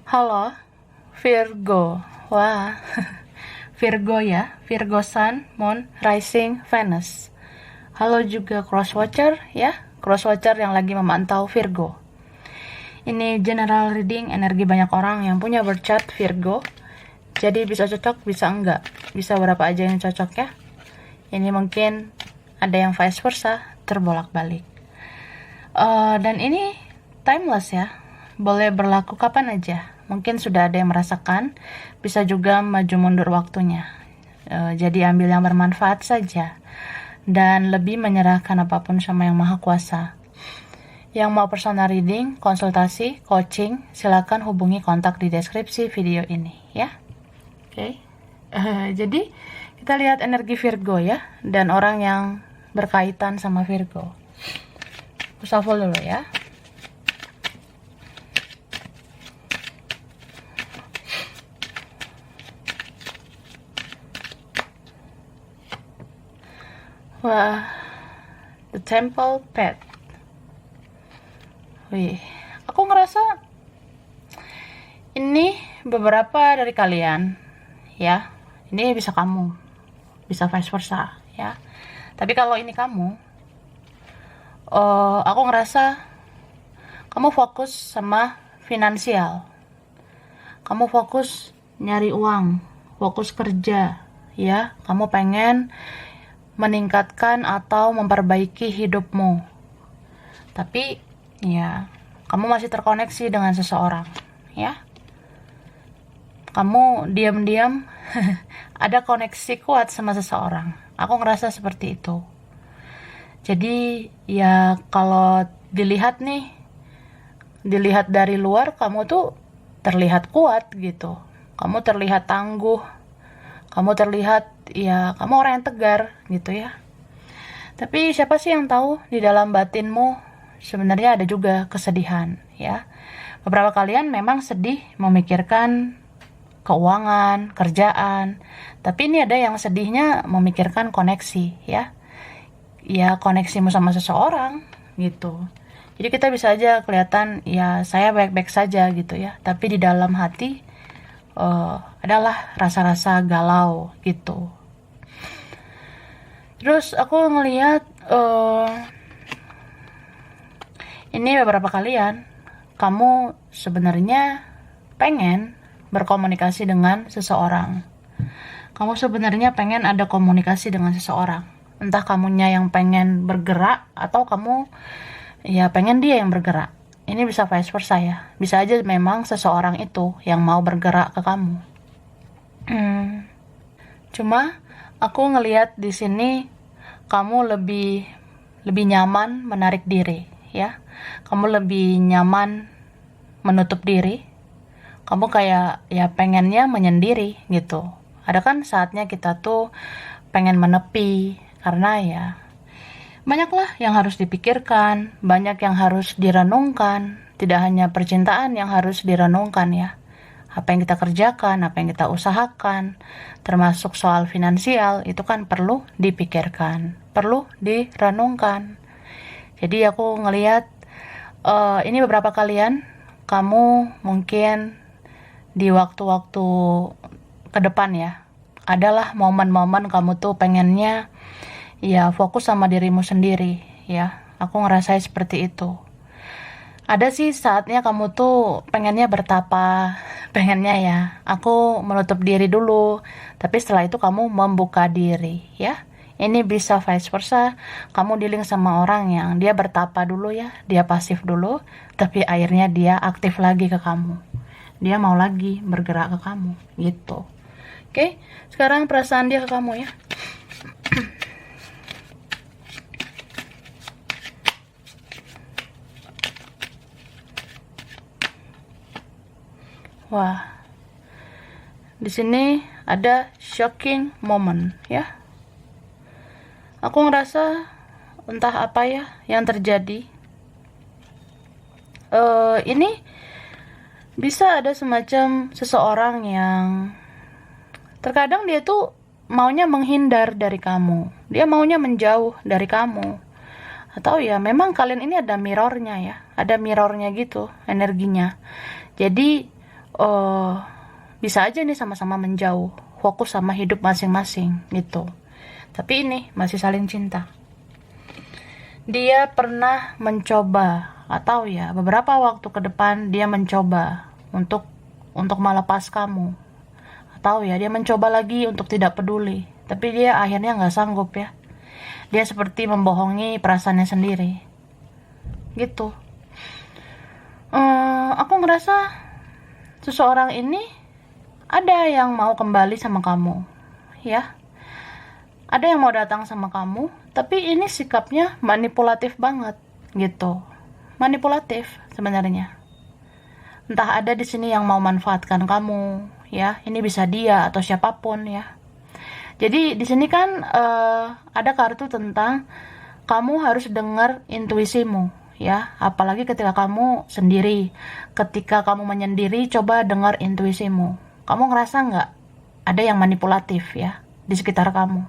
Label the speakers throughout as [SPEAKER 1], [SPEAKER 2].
[SPEAKER 1] Halo, Virgo. Wah, Virgo ya. Virgo Sun, Moon, Rising, Venus. Halo juga Crosswatcher ya. Crosswatcher yang lagi memantau Virgo. Ini general reading energi banyak orang yang punya birth chart Virgo. Jadi bisa cocok, bisa enggak. Bisa berapa aja yang cocok ya. Ini mungkin ada yang vice versa, terbolak-balik. Dan ini timeless ya. Boleh berlaku kapan aja. Mungkin sudah ada yang merasakan, bisa juga maju mundur waktunya. Jadi ambil yang bermanfaat saja. Dan lebih menyerahkan apapun sama yang maha kuasa. Yang mau personal reading, konsultasi, coaching, silakan hubungi kontak di deskripsi video ini ya. Oke. Jadi kita lihat energi Virgo ya, dan orang yang berkaitan sama Virgo. Shuffle dulu ya. Wah, The Temple Pet. Wih, aku ngerasa ini beberapa dari kalian ya. Ini bisa kamu, bisa vice versa ya. Tapi kalau ini kamu, aku ngerasa kamu fokus sama finansial. Kamu fokus nyari uang, fokus kerja ya. Kamu pengen meningkatkan atau memperbaiki hidupmu. Tapi ya, kamu masih terkoneksi dengan seseorang ya. Kamu diam-diam ada koneksi kuat sama seseorang. Aku ngerasa seperti itu. Jadi ya kalau dilihat dari luar, kamu tuh terlihat kuat gitu. Kamu terlihat tangguh. Kamu terlihat ya kamu orang yang tegar gitu ya. Tapi siapa sih yang tahu di dalam batinmu sebenarnya ada juga kesedihan ya. Beberapa kalian memang sedih memikirkan keuangan, kerjaan. Tapi ini ada yang sedihnya memikirkan koneksi ya. Ya koneksimu sama seseorang gitu. Jadi kita bisa aja kelihatan ya saya baik-baik saja gitu ya. Tapi di dalam hati adalah rasa-rasa galau gitu. Terus aku ngelihat ini beberapa kalian, kamu sebenarnya pengen berkomunikasi dengan seseorang. Kamu sebenarnya pengen ada komunikasi dengan seseorang. Entah kamunya yang pengen bergerak atau kamu ya pengen dia yang bergerak. Ini bisa vice versa ya. Bisa aja memang seseorang itu yang mau bergerak ke kamu. Cuma aku ngelihat di sini kamu lebih nyaman menarik diri ya. Kamu lebih nyaman menutup diri. Kamu kayak ya pengennya menyendiri gitu. Ada kan saatnya kita tuh pengen menepi karena ya banyaklah yang harus dipikirkan, banyak yang harus direnungkan. Tidak hanya percintaan yang harus direnungkan ya. Apa yang kita kerjakan, apa yang kita usahakan, termasuk soal finansial, itu kan perlu dipikirkan, perlu direnungkan. Jadi aku ngelihat ini beberapa kalian, kamu mungkin di waktu-waktu ke depan ya, adalah momen-momen kamu tuh pengennya ya fokus sama dirimu sendiri ya. Aku ngerasain seperti itu. Ada sih saatnya kamu tuh pengennya bertapa, pengennya ya aku menutup diri dulu. Tapi setelah itu kamu membuka diri ya. Ini bisa vice versa. Kamu dealing sama orang yang dia bertapa dulu ya, dia pasif dulu, tapi akhirnya dia aktif lagi ke kamu. Dia mau lagi bergerak ke kamu gitu. Oke, sekarang perasaan dia ke kamu ya. Wah, di sini ada shocking moment ya. Aku ngerasa entah apa ya yang terjadi. Ini bisa ada semacam seseorang yang terkadang dia tuh maunya menghindar dari kamu. Dia maunya menjauh dari kamu. Atau ya memang kalian ini ada mirrornya ya. Ada mirrornya gitu energinya. Jadi eh bisa aja nih sama-sama menjauh, fokus sama hidup masing-masing gitu. Tapi ini masih saling cinta. Dia pernah mencoba, atau ya beberapa waktu ke depan dia mencoba untuk melepas kamu, atau ya dia mencoba lagi untuk tidak peduli, tapi dia akhirnya nggak sanggup ya. Dia seperti membohongi perasaannya sendiri gitu. Aku ngerasa seseorang ini ada yang mau kembali sama kamu ya, ada yang mau datang sama kamu, tapi ini sikapnya manipulatif banget gitu. Manipulatif sebenarnya. Entah ada di sini yang mau manfaatkan kamu ya. Ini bisa dia atau siapapun ya. Jadi di sini kan ada kartu tentang kamu harus dengar intuisimu ya. Apalagi ketika kamu sendiri, ketika kamu menyendiri, coba dengar intuisimu. Kamu ngerasa nggak ada yang manipulatif ya di sekitar kamu?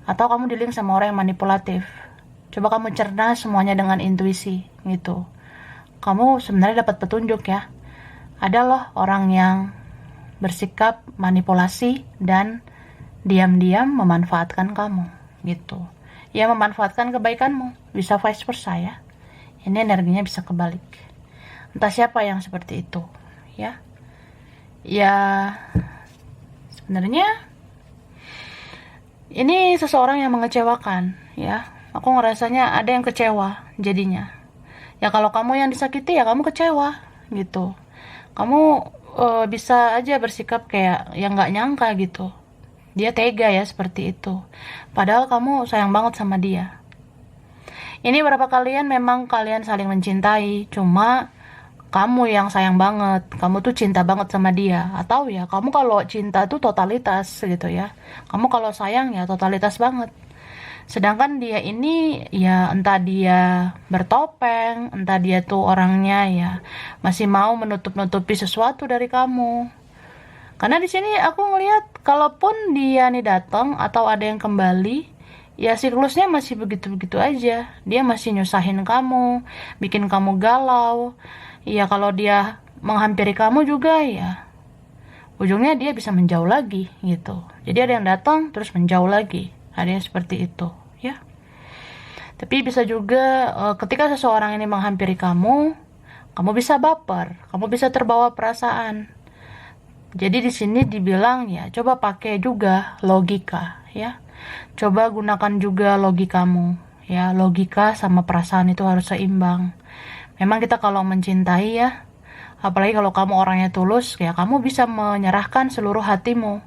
[SPEAKER 1] Atau kamu dealing sama orang yang manipulatif? Coba kamu cerna semuanya dengan intuisi gitu. Kamu sebenarnya dapat petunjuk ya. Ada loh orang yang bersikap manipulasi dan diam-diam memanfaatkan kamu gitu. Ya, memanfaatkan kebaikanmu, bisa vice versa ya. Ini energinya bisa kebalik. Entah siapa yang seperti itu ya. Ya sebenarnya ini seseorang yang mengecewakan ya. Aku ngerasanya ada yang kecewa jadinya. Ya kalau kamu yang disakiti ya kamu kecewa gitu. Kamu bisa aja bersikap kayak yang nggak nyangka gitu. Dia tega ya seperti itu. Padahal kamu sayang banget sama dia. Ini berapa kalian memang kalian saling mencintai, cuma kamu yang sayang banget, kamu tuh cinta banget sama dia. Atau ya kamu kalau cinta tuh totalitas gitu ya. Kamu kalau sayang ya totalitas banget. Sedangkan dia ini ya entah dia bertopeng, entah dia tuh orangnya ya masih mau menutup-nutupi sesuatu dari kamu. Karena di sini aku ngelihat kalaupun dia nih datang atau ada yang kembali, ya siklusnya masih begitu-begitu aja. Dia masih nyusahin kamu, bikin kamu galau. Ya kalau dia menghampiri kamu juga ya ujungnya dia bisa menjauh lagi gitu. Jadi ada yang datang terus menjauh lagi. Ada yang seperti itu ya. Tapi bisa juga ketika seseorang ini menghampiri kamu, kamu bisa baper, kamu bisa terbawa perasaan. Jadi di sini dibilang ya coba pakai juga logika ya. Coba gunakan juga logikamu ya. Logika sama perasaan itu harus seimbang. Memang kita kalau mencintai ya, apalagi kalau kamu orangnya tulus, ya kamu bisa menyerahkan seluruh hatimu.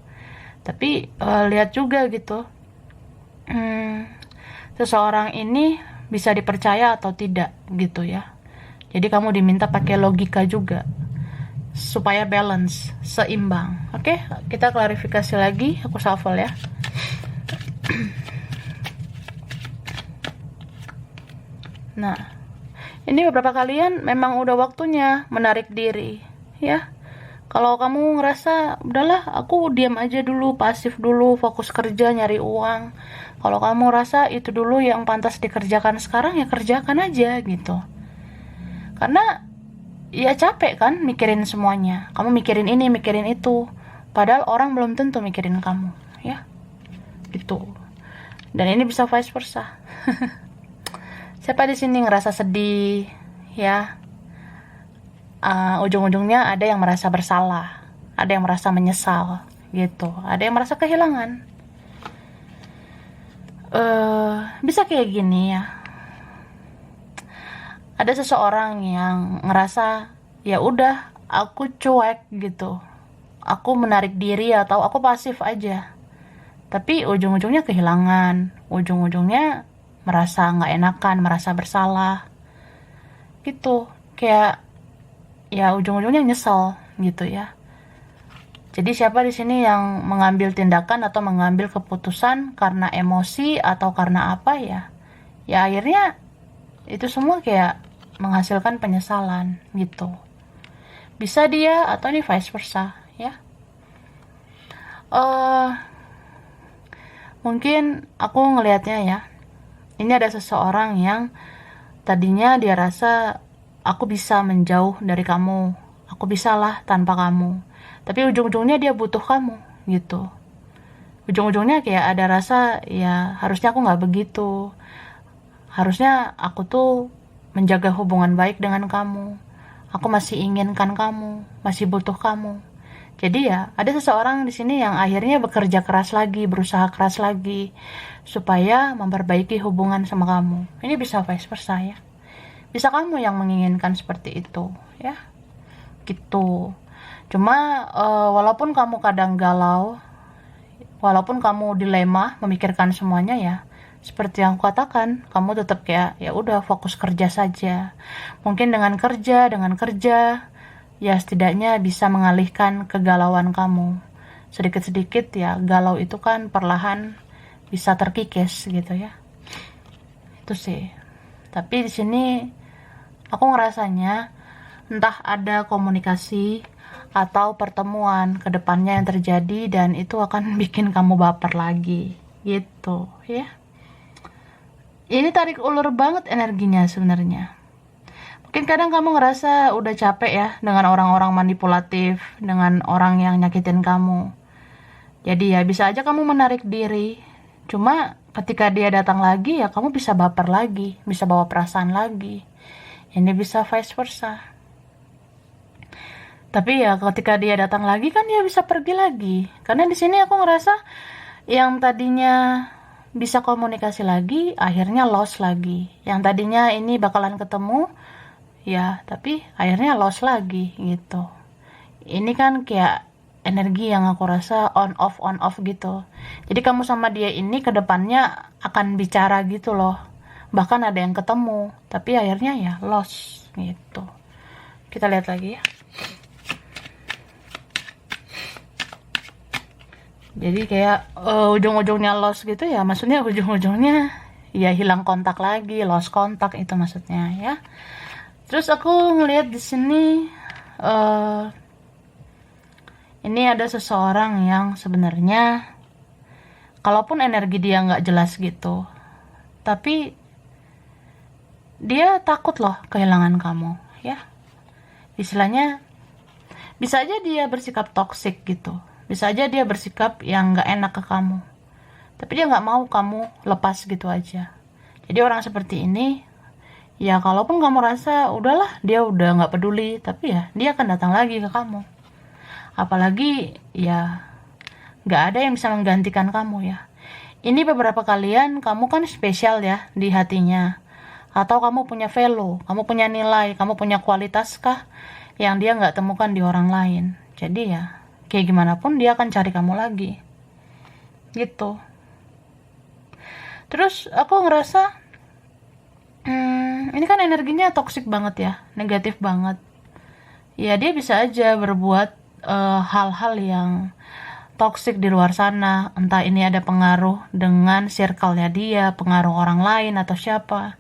[SPEAKER 1] Tapi lihat juga gitu, seseorang ini bisa dipercaya atau tidak gitu ya. Jadi kamu diminta pakai logika juga supaya balance, seimbang. Oke, kita klarifikasi lagi. Aku shuffle ya. Nah, ini beberapa kalian memang udah waktunya menarik diri, ya. Kalau kamu ngerasa, udahlah aku diam aja dulu, pasif dulu, fokus kerja, nyari uang. Kalau kamu rasa itu dulu yang pantas dikerjakan sekarang, ya kerjakan aja gitu. Karena ya capek kan mikirin semuanya. Kamu mikirin ini, mikirin itu. Padahal orang belum tentu mikirin kamu, ya. Gitu. Dan ini bisa vice versa. Siapa di sini ngerasa sedih, ya? Ujung-ujungnya ada yang merasa bersalah, ada yang merasa menyesal, gitu. Ada yang merasa kehilangan. Bisa kayak gini ya. Ada seseorang yang ngerasa ya udah, aku cuek gitu. Aku menarik diri atau aku pasif aja. Tapi ujung-ujungnya kehilangan, ujung-ujungnya merasa nggak enakan, merasa bersalah, gitu. Kayak ya ujung-ujungnya nyesel gitu ya. Jadi siapa di sini yang mengambil tindakan atau mengambil keputusan karena emosi atau karena apa ya? Ya akhirnya itu semua kayak menghasilkan penyesalan gitu. Bisa dia atau ini vice versa ya. Mungkin aku ngelihatnya ya. Ini ada seseorang yang tadinya dia rasa aku bisa menjauh dari kamu, aku bisalah tanpa kamu. Tapi ujung-ujungnya dia butuh kamu gitu. Ujung-ujungnya kayak ada rasa, ya harusnya aku nggak begitu. Harusnya aku tuh menjaga hubungan baik dengan kamu. Aku masih inginkan kamu, masih butuh kamu. Jadi ya, ada seseorang di sini yang akhirnya bekerja keras lagi, berusaha keras lagi supaya memperbaiki hubungan sama kamu. Ini bisa vice versa ya. Bisa kamu yang menginginkan seperti itu, ya. Gitu. Cuma walaupun kamu kadang galau, walaupun kamu dilema memikirkan semuanya ya, seperti yang aku katakan, kamu tetap kayak ya udah fokus kerja saja. Mungkin dengan kerja, ya setidaknya bisa mengalihkan kegalauan kamu. Sedikit-sedikit ya, galau itu kan perlahan bisa terkikis gitu ya. Itu sih. Tapi di sini aku ngerasanya entah ada komunikasi atau pertemuan ke depannya yang terjadi dan itu akan bikin kamu baper lagi gitu ya. Ini tarik ulur banget energinya sebenarnya. Mungkin kadang kamu ngerasa udah capek ya dengan orang-orang manipulatif, dengan orang yang nyakitin kamu. Jadi ya bisa aja kamu menarik diri. Cuma ketika dia datang lagi ya kamu bisa baper lagi, bisa bawa perasaan lagi. Ini bisa vice versa. Tapi ya ketika dia datang lagi kan dia bisa pergi lagi. Karena di sini aku ngerasa yang tadinya bisa komunikasi lagi, akhirnya lost lagi. Yang tadinya ini bakalan ketemu, ya tapi akhirnya lost lagi gitu. Ini kan kayak energi yang aku rasa on off gitu. Jadi kamu sama dia ini ke depannya akan bicara gitu loh. Bahkan ada yang ketemu, tapi akhirnya ya lost gitu. Kita lihat lagi ya. Jadi kayak ujung-ujungnya lost gitu ya, maksudnya ujung-ujungnya ya hilang kontak lagi, lost kontak itu maksudnya ya. Terus aku ngelihat di sini ini ada seseorang yang sebenarnya kalaupun energi dia nggak jelas gitu, tapi dia takut loh kehilangan kamu ya. Istilahnya bisa aja dia bersikap toksik gitu, bisa aja dia bersikap yang nggak enak ke kamu, tapi dia nggak mau kamu lepas gitu aja. Jadi orang seperti ini ya kalaupun kamu rasa udahlah dia udah nggak peduli, tapi ya dia akan datang lagi ke kamu. Apalagi ya nggak ada yang bisa menggantikan kamu ya. Ini beberapa kalian kamu kan spesial ya di hatinya, atau kamu punya value, kamu punya nilai, kamu punya kualitas kah yang dia nggak temukan di orang lain. Jadi ya kayak gimana pun dia akan cari kamu lagi gitu. Terus aku ngerasa ini kan energinya toksik banget ya, negatif banget ya. Dia bisa aja berbuat hal-hal yang toksik di luar sana, entah ini ada pengaruh dengan circle-nya dia, pengaruh orang lain atau siapa.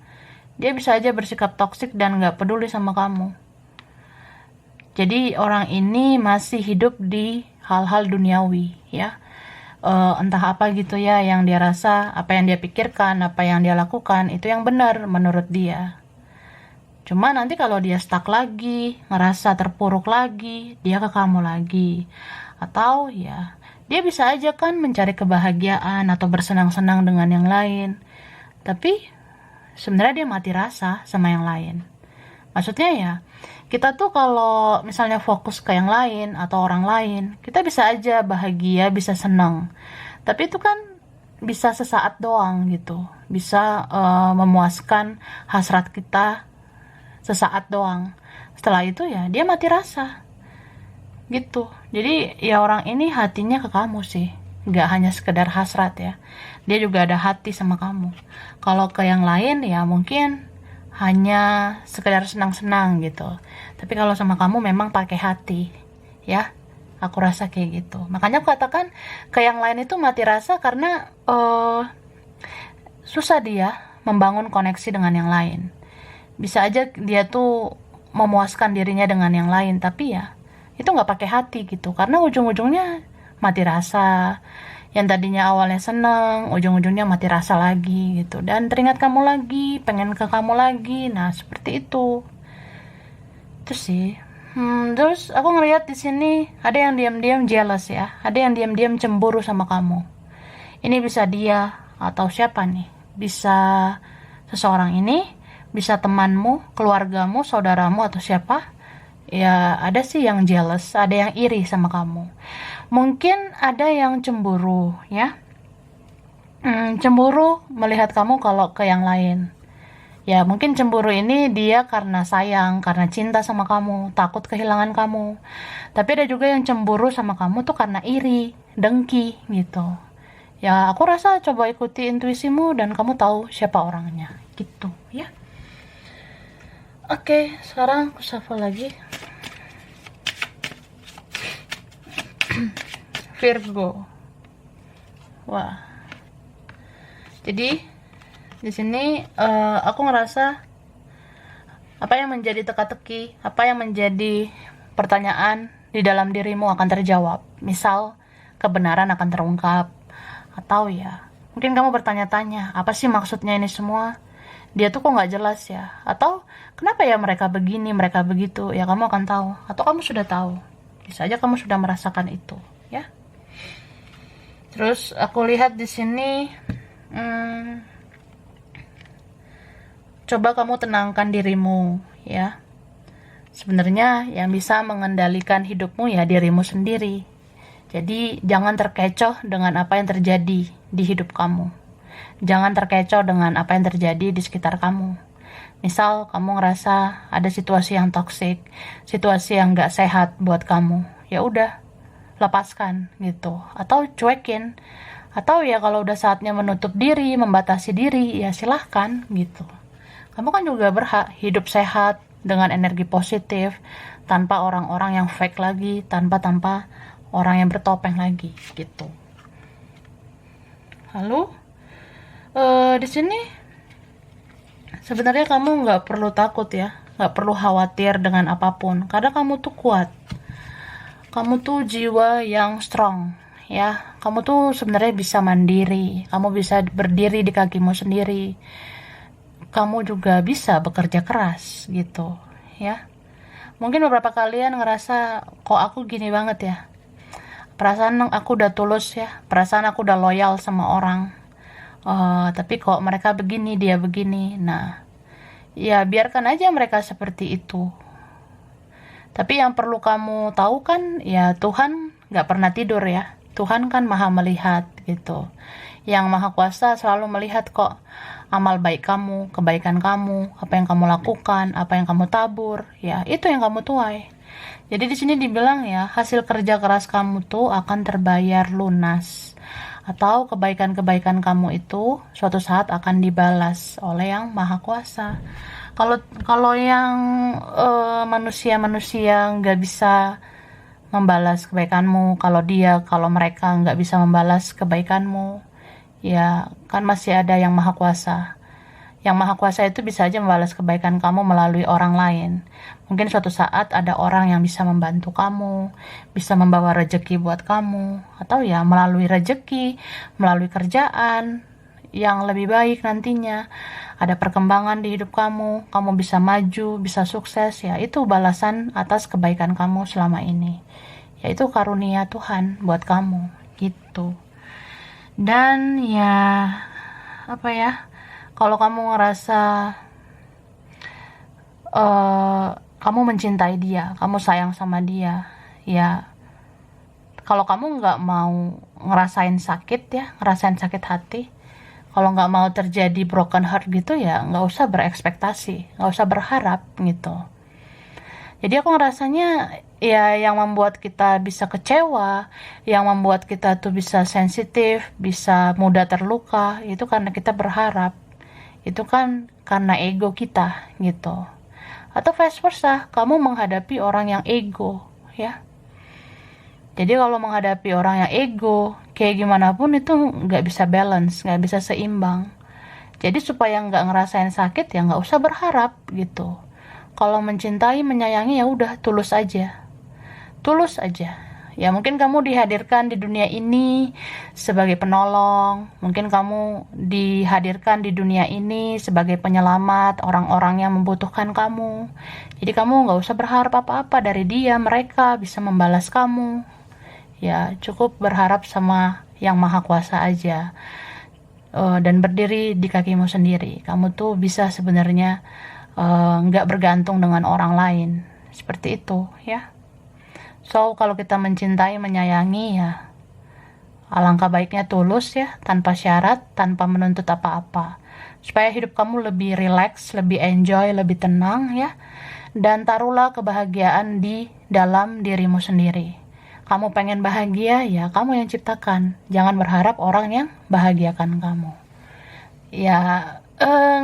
[SPEAKER 1] Dia bisa aja bersikap toksik dan gak peduli sama kamu. Jadi orang ini masih hidup di hal-hal duniawi ya. Entah apa gitu ya yang dia rasa, apa yang dia pikirkan, apa yang dia lakukan itu yang benar menurut dia. Cuma nanti kalau dia stuck lagi, ngerasa terpuruk lagi, dia ke kamu lagi. Atau ya dia bisa aja kan mencari kebahagiaan atau bersenang-senang dengan yang lain, tapi sebenarnya dia mati rasa sama yang lain. Maksudnya ya kita tuh kalau misalnya fokus ke yang lain atau orang lain, kita bisa aja bahagia, bisa senang, tapi itu kan bisa sesaat doang gitu, bisa memuaskan hasrat kita sesaat doang. Setelah itu ya dia mati rasa gitu. Jadi ya orang ini hatinya ke kamu sih, nggak hanya sekedar hasrat ya, dia juga ada hati sama kamu. Kalau ke yang lain ya mungkin hanya sekedar senang-senang gitu, tapi kalau sama kamu memang pakai hati ya. Aku rasa kayak gitu. Makanya aku katakan ke yang lain itu mati rasa karena susah dia membangun koneksi dengan yang lain. Bisa aja dia tuh memuaskan dirinya dengan yang lain, tapi ya itu nggak pakai hati gitu, karena ujung-ujungnya mati rasa. Yang tadinya awalnya seneng, ujung-ujungnya mati rasa lagi gitu, dan teringat kamu lagi, pengen ke kamu lagi. Nah seperti itu sih. Terus aku ngelihat di sini ada yang diam-diam jealous ya, ada yang diam-diam cemburu sama kamu. Ini bisa dia atau siapa nih? Bisa seseorang ini, bisa temanmu, keluargamu, saudaramu atau siapa? Ya, ada sih yang jealous, ada yang iri sama kamu. Mungkin ada yang cemburu ya. Cemburu melihat kamu kalau ke yang lain. Ya, mungkin cemburu ini dia karena sayang, karena cinta sama kamu, takut kehilangan kamu. Tapi ada juga yang cemburu sama kamu tuh karena iri, dengki gitu. Ya, aku rasa coba ikuti intuisimu dan kamu tahu siapa orangnya. Gitu, ya. Oke, sekarang aku shuffle lagi. Virgo. Wah. Jadi di sini aku ngerasa apa yang menjadi teka-teki, apa yang menjadi pertanyaan di dalam dirimu akan terjawab. Misal kebenaran akan terungkap, atau ya mungkin kamu bertanya-tanya, apa sih maksudnya ini semua? Dia tuh kok nggak jelas ya? Atau kenapa ya mereka begini, mereka begitu? Ya kamu akan tahu, atau kamu sudah tahu. Bisa aja kamu sudah merasakan itu, ya. Terus aku lihat di sini, coba kamu tenangkan dirimu, ya. Sebenarnya yang bisa mengendalikan hidupmu ya dirimu sendiri. Jadi jangan terkecoh dengan apa yang terjadi di hidup kamu. Jangan terkecoh dengan apa yang terjadi di sekitar kamu. Misal kamu ngerasa ada situasi yang toksik, situasi yang gak sehat buat kamu, ya udah lepaskan gitu, atau cuekin, atau ya kalau udah saatnya menutup diri, membatasi diri, ya silahkan gitu. Kamu kan juga berhak hidup sehat dengan energi positif, tanpa orang-orang yang fake lagi, tanpa orang yang bertopeng lagi gitu. Lalu di sini sebenarnya kamu nggak perlu takut ya, nggak perlu khawatir dengan apapun, karena kamu tuh kuat, kamu tuh jiwa yang strong ya, kamu tuh sebenarnya bisa mandiri, kamu bisa berdiri di kakimu sendiri, kamu juga bisa bekerja keras gitu ya. Mungkin beberapa kalian ngerasa kok aku gini banget ya, perasaan aku udah tulus ya, perasaan aku udah loyal sama orang, tapi kok mereka begini, dia begini. Nah ya biarkan aja mereka seperti itu. Tapi yang perlu kamu tahu kan ya, Tuhan gak pernah tidur ya, Tuhan kan maha melihat gitu. Yang maha kuasa selalu melihat kok amal baik kamu, kebaikan kamu, apa yang kamu lakukan, apa yang kamu tabur, ya itu yang kamu tuai. Jadi di sini dibilang ya, hasil kerja keras kamu tuh akan terbayar lunas, atau kebaikan-kebaikan kamu itu suatu saat akan dibalas oleh yang maha kuasa. Kalau yang manusia-manusia nggak bisa membalas kebaikanmu, kalau mereka nggak bisa membalas kebaikanmu, ya kan masih ada yang maha kuasa. Yang maha kuasa itu bisa aja membalas kebaikan kamu melalui orang lain. Mungkin suatu saat ada orang yang bisa membantu kamu, bisa membawa rezeki buat kamu, atau ya melalui rezeki, melalui kerjaan yang lebih baik nantinya, ada perkembangan di hidup kamu, kamu bisa maju, bisa sukses, ya itu balasan atas kebaikan kamu selama ini. Yaitu karunia Tuhan buat kamu, gitu. Dan ya, apa ya, kalau kamu ngerasa kamu mencintai dia, kamu sayang sama dia, ya kalau kamu nggak mau ngerasain sakit hati, kalau nggak mau terjadi broken heart gitu, ya nggak usah berekspektasi, nggak usah berharap gitu. Jadi aku ngerasanya ya yang membuat kita bisa kecewa, yang membuat kita tuh bisa sensitif, bisa mudah terluka, itu karena kita berharap. Itu kan karena ego kita gitu. Atau vice versa, kamu menghadapi orang yang ego ya. Jadi kalau menghadapi orang yang ego, kayak gimana pun itu nggak bisa balance, nggak bisa seimbang. Jadi supaya nggak ngerasain sakit ya nggak usah berharap gitu. Kalau mencintai, menyayangi ya udah tulus aja, Ya mungkin kamu dihadirkan di dunia ini sebagai penolong, mungkin kamu dihadirkan di dunia ini sebagai penyelamat orang-orang yang membutuhkan kamu. Jadi kamu nggak usah berharap apa-apa dari dia, mereka bisa membalas kamu. Ya cukup berharap sama yang maha kuasa aja. Dan berdiri di kakimu sendiri. Kamu tuh bisa sebenarnya nggak bergantung dengan orang lain. Seperti itu ya. So, kalau kita mencintai, menyayangi ya, alangkah baiknya tulus ya, tanpa syarat, tanpa menuntut apa-apa. Supaya hidup kamu lebih rileks, lebih enjoy, lebih tenang ya. Dan taruhlah kebahagiaan di dalam dirimu sendiri. Kamu pengen bahagia, ya kamu yang ciptakan. Jangan berharap orang yang bahagiakan kamu. Ya,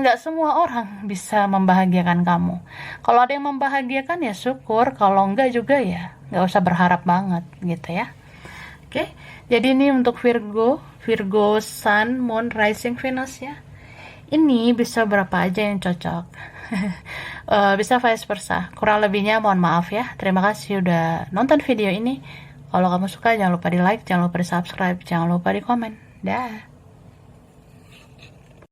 [SPEAKER 1] nggak semua orang bisa membahagiakan kamu. Kalau ada yang membahagiakan ya syukur, kalau enggak juga ya nggak usah berharap banget gitu ya. Oke, jadi ini untuk Virgo Sun, Moon, Rising, Venus ya. Ini bisa berapa aja yang cocok. Bisa vice versa. Kurang lebihnya mohon maaf ya. Terima kasih udah nonton video ini. Kalau kamu suka jangan lupa di like, jangan lupa di subscribe, jangan lupa di komen. Dah.